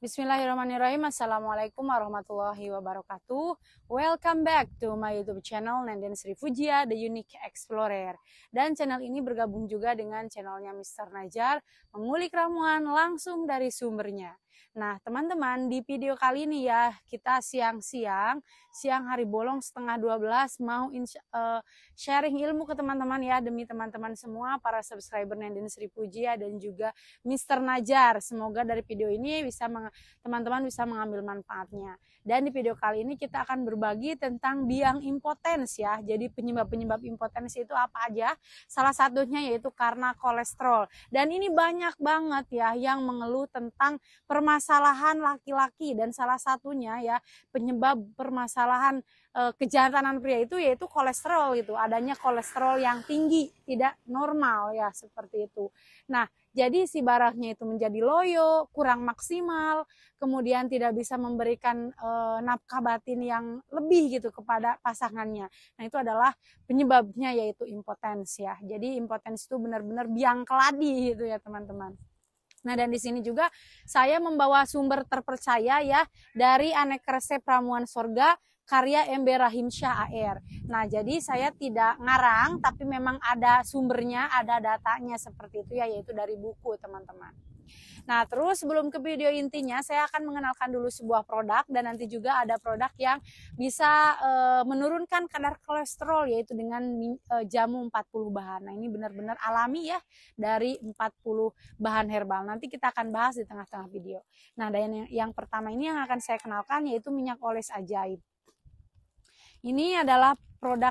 Bismillahirrahmanirrahim. Assalamualaikum warahmatullahi wabarakatuh. Welcome back to my YouTube channel Nenden Sri Fujia, The Unique Explorer. Dan channel ini bergabung juga dengan channelnya Mr. Najar, mengulik ramuan langsung dari sumbernya. Nah teman-teman, di video kali ini ya, kita siang hari bolong setengah 12 mau sharing ilmu ke teman-teman ya, demi teman-teman semua para subscriber Nenden Sri Fujia dan juga Mr. Najar. Semoga dari video ini teman-teman bisa mengambil manfaatnya. Dan di video kali ini kita akan berbagi tentang biang impotens ya. Jadi penyebab-penyebab impotens itu apa aja? Salah satunya yaitu karena kolesterol. Dan ini banyak banget ya yang mengeluh tentang permasalahan laki-laki, dan salah satunya ya penyebab permasalahan kejantanan pria itu yaitu kolesterol, itu adanya kolesterol yang tinggi, tidak normal ya, seperti itu. Nah, jadi si barangnya itu menjadi loyo, kurang maksimal, kemudian tidak bisa memberikan nafkah batin yang lebih gitu kepada pasangannya. Nah, itu adalah penyebabnya yaitu impotens ya. Jadi impotens itu benar-benar biang keladi gitu ya, teman-teman. Nah, dan di sini juga saya membawa sumber terpercaya ya dari Aneka Resep Ramuan Sorga karya Embe Rahimsyah AR. Nah, jadi saya tidak ngarang, tapi memang ada sumbernya, ada datanya seperti itu ya, yaitu dari buku, teman-teman. Nah, terus sebelum ke video intinya, saya akan mengenalkan dulu sebuah produk, dan nanti juga ada produk yang bisa menurunkan kadar kolesterol, yaitu dengan jamu 40 bahan. Nah, ini benar-benar alami ya, dari 40 bahan herbal. Nanti kita akan bahas di tengah-tengah video. Nah, dan yang pertama ini yang akan saya kenalkan yaitu minyak oles ajaib. Ini adalah produk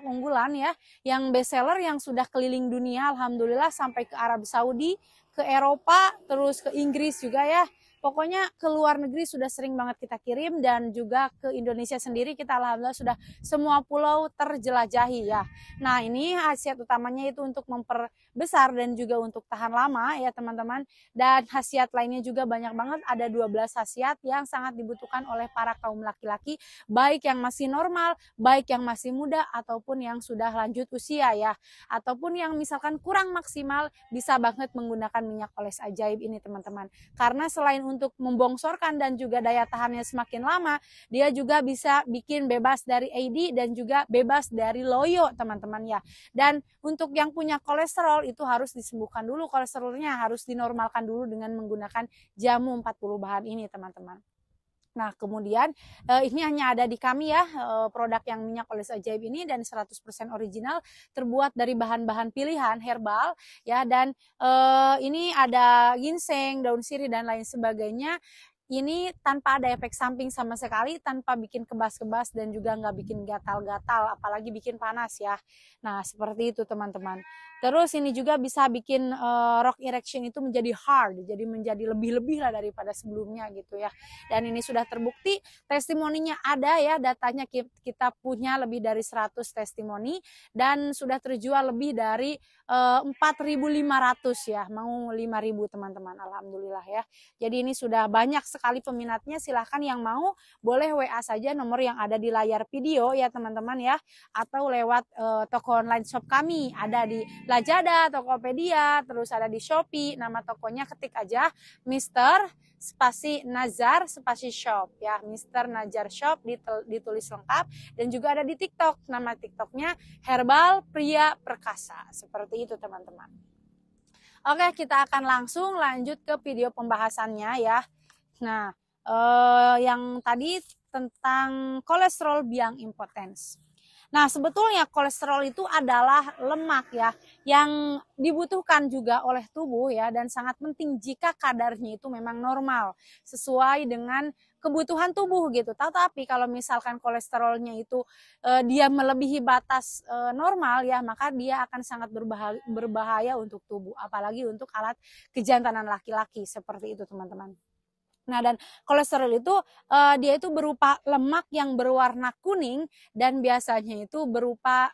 unggulan ya, yang best seller, yang sudah keliling dunia, alhamdulillah, sampai ke Arab Saudi, ke Eropa, terus ke Inggris juga ya. Pokoknya ke luar negeri sudah sering banget kita kirim, dan juga ke Indonesia sendiri kita alhamdulillah sudah semua pulau terjelajahi ya. Nah, ini khasiat utamanya itu untuk memperbesar dan juga untuk tahan lama ya, teman-teman. Dan khasiat lainnya juga banyak banget, ada 12 khasiat yang sangat dibutuhkan oleh para kaum laki-laki, baik yang masih normal, baik yang masih muda, ataupun yang sudah lanjut usia ya, ataupun yang misalkan kurang maksimal, bisa banget menggunakan minyak oles ajaib ini, teman-teman. Karena selain untuk membongsorkan dan juga daya tahannya semakin lama, dia juga bisa bikin bebas dari AD dan juga bebas dari loyo, teman-teman ya. Dan untuk yang punya kolesterol itu harus disembuhkan dulu, kolesterolnya harus dinormalkan dulu dengan menggunakan jamu 40 bahan ini, teman-teman. Nah, kemudian ini hanya ada di kami ya, produk yang minyak oles ajaib ini, dan 100% original, terbuat dari bahan-bahan pilihan herbal ya. Dan ini ada ginseng, daun sirih, dan lain sebagainya. Ini tanpa ada efek samping sama sekali, tanpa bikin kebas-kebas, dan juga nggak bikin gatal-gatal, apalagi bikin panas ya. Nah, seperti itu, teman-teman. Terus ini juga bisa bikin rock erection itu menjadi hard, jadi menjadi lebih-lebih lah daripada sebelumnya gitu ya. Dan ini sudah terbukti, testimoninya ada ya, datanya kita punya lebih dari 100 testimoni, dan sudah terjual lebih dari 4.500 ya, mau 5.000, teman-teman, alhamdulillah ya. Jadi ini sudah banyak sekali peminatnya. Silahkan yang mau boleh WA saja nomor yang ada di layar video ya, teman-teman ya, atau lewat toko online shop kami, ada di Lazada, Tokopedia, terus ada di Shopee. Nama tokonya ketik aja Mr. spasi Nazar spasi shop ya, Mr. Najar Shop, ditulis lengkap. Dan juga ada di TikTok, nama TikToknya Herbal Pria Perkasa, seperti itu, teman-teman. Oke, kita akan langsung lanjut ke video pembahasannya ya. Nah, yang tadi tentang kolesterol biang impotens. Nah, sebetulnya kolesterol itu adalah lemak ya, yang dibutuhkan juga oleh tubuh ya, dan sangat penting jika kadarnya itu memang normal, sesuai dengan kebutuhan tubuh gitu. Tetapi kalau misalkan kolesterolnya itu dia melebihi batas normal ya, maka dia akan sangat berbahaya untuk tubuh, apalagi untuk alat kejantanan laki-laki, seperti itu, teman-teman. Nah, dan kolesterol itu dia itu berupa lemak yang berwarna kuning, dan biasanya itu berupa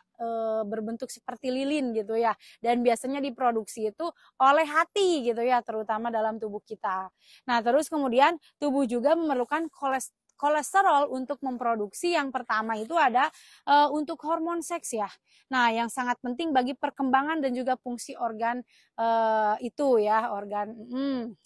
berbentuk seperti lilin gitu ya, dan biasanya diproduksi itu oleh hati gitu ya, terutama dalam tubuh kita. Nah, terus kemudian tubuh juga memerlukan kolesterol untuk memproduksi. Yang pertama itu ada untuk hormon seks ya. Nah, yang sangat penting bagi perkembangan dan juga fungsi organ itu ya organ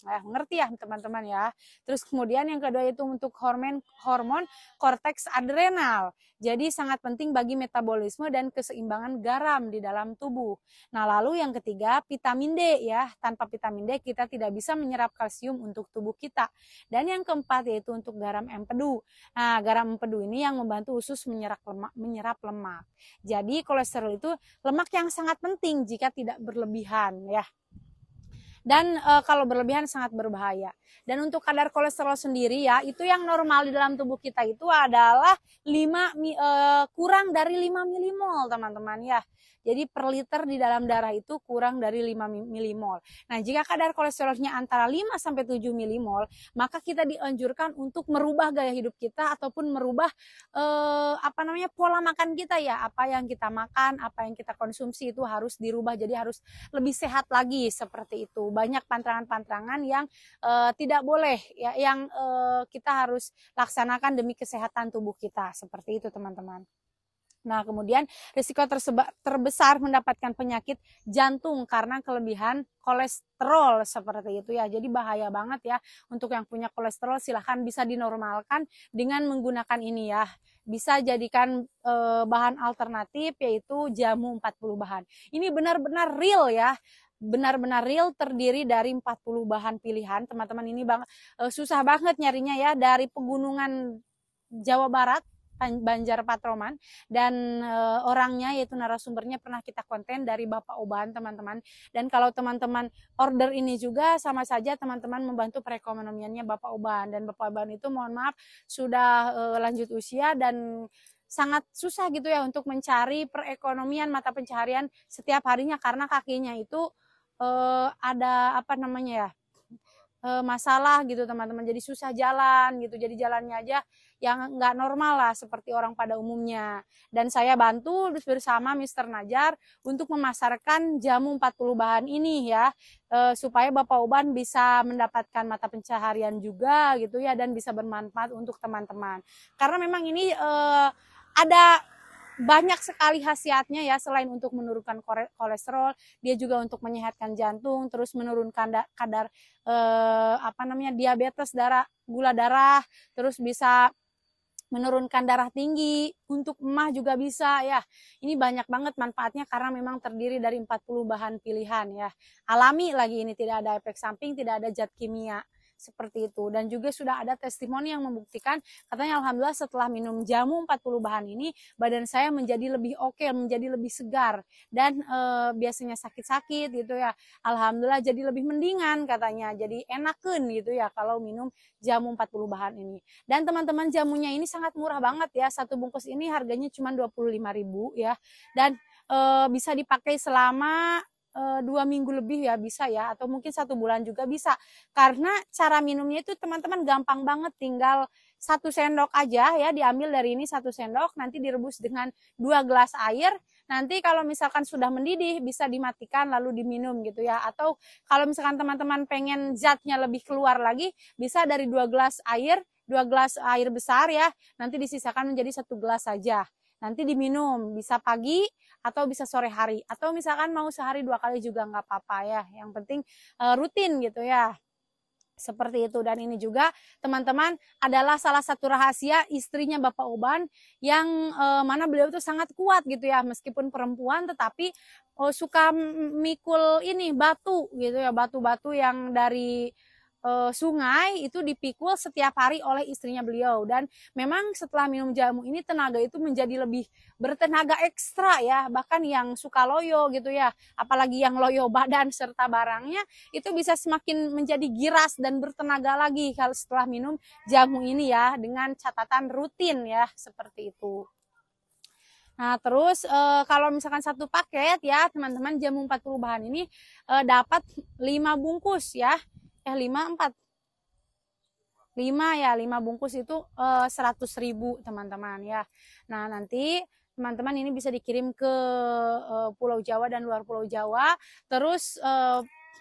ngerti ya teman-teman ya. Terus kemudian yang kedua itu untuk hormon korteks adrenal. Jadi sangat penting bagi metabolisme dan keseimbangan garam di dalam tubuh. Nah, lalu yang ketiga vitamin D ya. Tanpa vitamin D kita tidak bisa menyerap kalsium untuk tubuh kita. Dan yang keempat yaitu untuk garam empedu. Nah, garam empedu ini yang membantu usus menyerap lemak. Jadi kolesterol itu lemak yang sangat penting jika tidak berlebihan ya. Dan kalau berlebihan sangat berbahaya. Dan untuk kadar kolesterol sendiri ya, itu yang normal di dalam tubuh kita itu adalah kurang dari 5 milimol teman-teman ya. Jadi per liter di dalam darah itu kurang dari 5 milimol. Nah, jika kadar kolesterolnya antara 5 sampai 7 milimol, maka kita dianjurkan untuk merubah gaya hidup kita ataupun merubah pola makan kita ya. Apa yang kita makan, apa yang kita konsumsi itu harus dirubah, jadi harus lebih sehat lagi seperti itu. Banyak pantangan-pantangan yang tidak boleh ya, yang kita harus laksanakan demi kesehatan tubuh kita. Seperti itu teman-teman. Nah, kemudian risiko terbesar mendapatkan penyakit jantung karena kelebihan kolesterol seperti itu ya. Jadi bahaya banget ya. Untuk yang punya kolesterol silahkan bisa dinormalkan dengan menggunakan ini ya. Bisa jadikan bahan alternatif yaitu jamu 40 bahan. Ini benar-benar real ya. Benar-benar real, terdiri dari 40 bahan pilihan. Teman-teman, ini susah banget nyarinya ya, dari pegunungan Jawa Barat, Banjar Patroman, dan orangnya yaitu narasumbernya pernah kita konten dari Bapak Oban teman-teman. Dan kalau teman-teman order ini juga sama saja teman-teman membantu perekonomiannya Bapak Oban. Dan Bapak Oban itu mohon maaf sudah lanjut usia dan sangat susah gitu ya untuk mencari perekonomian mata pencaharian setiap harinya, karena kakinya itu ada masalah gitu teman-teman, jadi susah jalan gitu, jadi jalannya aja yang nggak normal lah seperti orang pada umumnya. Dan saya bantu bersama Mr. Najar untuk memasarkan jamu 40 bahan ini ya, supaya Bapak Uban bisa mendapatkan mata pencaharian juga gitu ya, dan bisa bermanfaat untuk teman-teman. Karena memang ini ada banyak sekali khasiatnya ya, selain untuk menurunkan kolesterol, dia juga untuk menyehatkan jantung, terus menurunkan kadar diabetes, gula darah, terus bisa menurunkan darah tinggi, untuk emah juga bisa ya. Ini banyak banget manfaatnya karena memang terdiri dari 40 bahan pilihan ya. Alami lagi, ini tidak ada efek samping, tidak ada zat kimia. Seperti itu. Dan juga sudah ada testimoni yang membuktikan, katanya alhamdulillah setelah minum jamu 40 bahan ini badan saya menjadi lebih oke, menjadi lebih segar, dan biasanya sakit-sakit gitu ya, alhamdulillah jadi lebih mendingan katanya, jadi enakeun gitu ya kalau minum jamu 40 bahan ini. Dan teman-teman, jamunya ini sangat murah banget ya, satu bungkus ini harganya cuma 25.000 ya, dan bisa dipakai selama 2 minggu lebih ya bisa ya, atau mungkin 1 bulan juga bisa. Karena cara minumnya itu teman-teman gampang banget, tinggal 1 sendok aja ya, diambil dari ini 1 sendok, nanti direbus dengan 2 gelas air. Nanti kalau misalkan sudah mendidih bisa dimatikan lalu diminum gitu ya. Atau kalau misalkan teman-teman pengen zatnya lebih keluar lagi, bisa dari 2 gelas air, 2 gelas air besar ya, nanti disisakan menjadi 1 gelas saja. Nanti diminum, bisa pagi atau bisa sore hari, atau misalkan mau sehari 2 kali juga nggak apa-apa ya, yang penting rutin gitu ya, seperti itu. Dan ini juga teman-teman adalah salah satu rahasia istrinya Bapak Uban, yang mana beliau itu sangat kuat gitu ya, meskipun perempuan tetapi suka mikul ini batu gitu ya, batu-batu yang dari sungai itu dipikul setiap hari oleh istrinya beliau. Dan memang setelah minum jamu ini tenaga itu menjadi lebih bertenaga ekstra ya, bahkan yang suka loyo gitu ya, apalagi yang loyo badan serta barangnya, itu bisa semakin menjadi giras dan bertenaga lagi kalau setelah minum jamu ini ya, dengan catatan rutin ya, seperti itu. Nah, terus kalau misalkan 1 paket ya teman-teman, jamu 40 bahan ini dapat 5 bungkus ya. 5 bungkus itu 100.000 teman-teman ya. Nah, nanti teman-teman ini bisa dikirim ke Pulau Jawa dan luar Pulau Jawa, terus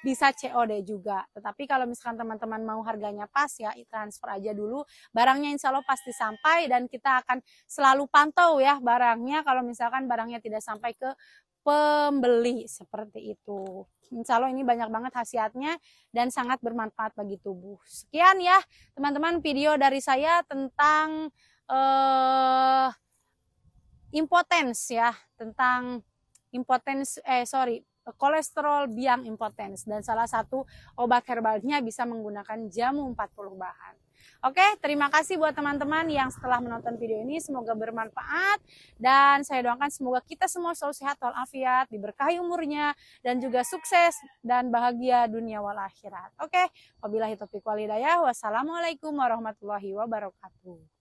bisa COD juga. Tetapi kalau misalkan teman-teman mau harganya pas ya, transfer aja dulu, barangnya insya Allah pasti sampai, dan kita akan selalu pantau ya barangnya. Kalau misalkan barangnya tidak sampai ke pembeli seperti itu. Insya Allah ini banyak banget khasiatnya dan sangat bermanfaat bagi tubuh. Sekian ya teman-teman video dari saya tentang impotens ya, tentang kolesterol biang impotens, dan salah satu obat herbalnya bisa menggunakan jamu 40 bahan. Oke, terima kasih buat teman-teman yang setelah menonton video ini, semoga bermanfaat dan saya doakan semoga kita semua selalu sehat walafiat, diberkahi umurnya dan juga sukses dan bahagia dunia wal akhirat. Oke, wabillahi taufiq wal hidayah. Wassalamualaikum warahmatullahi wabarakatuh.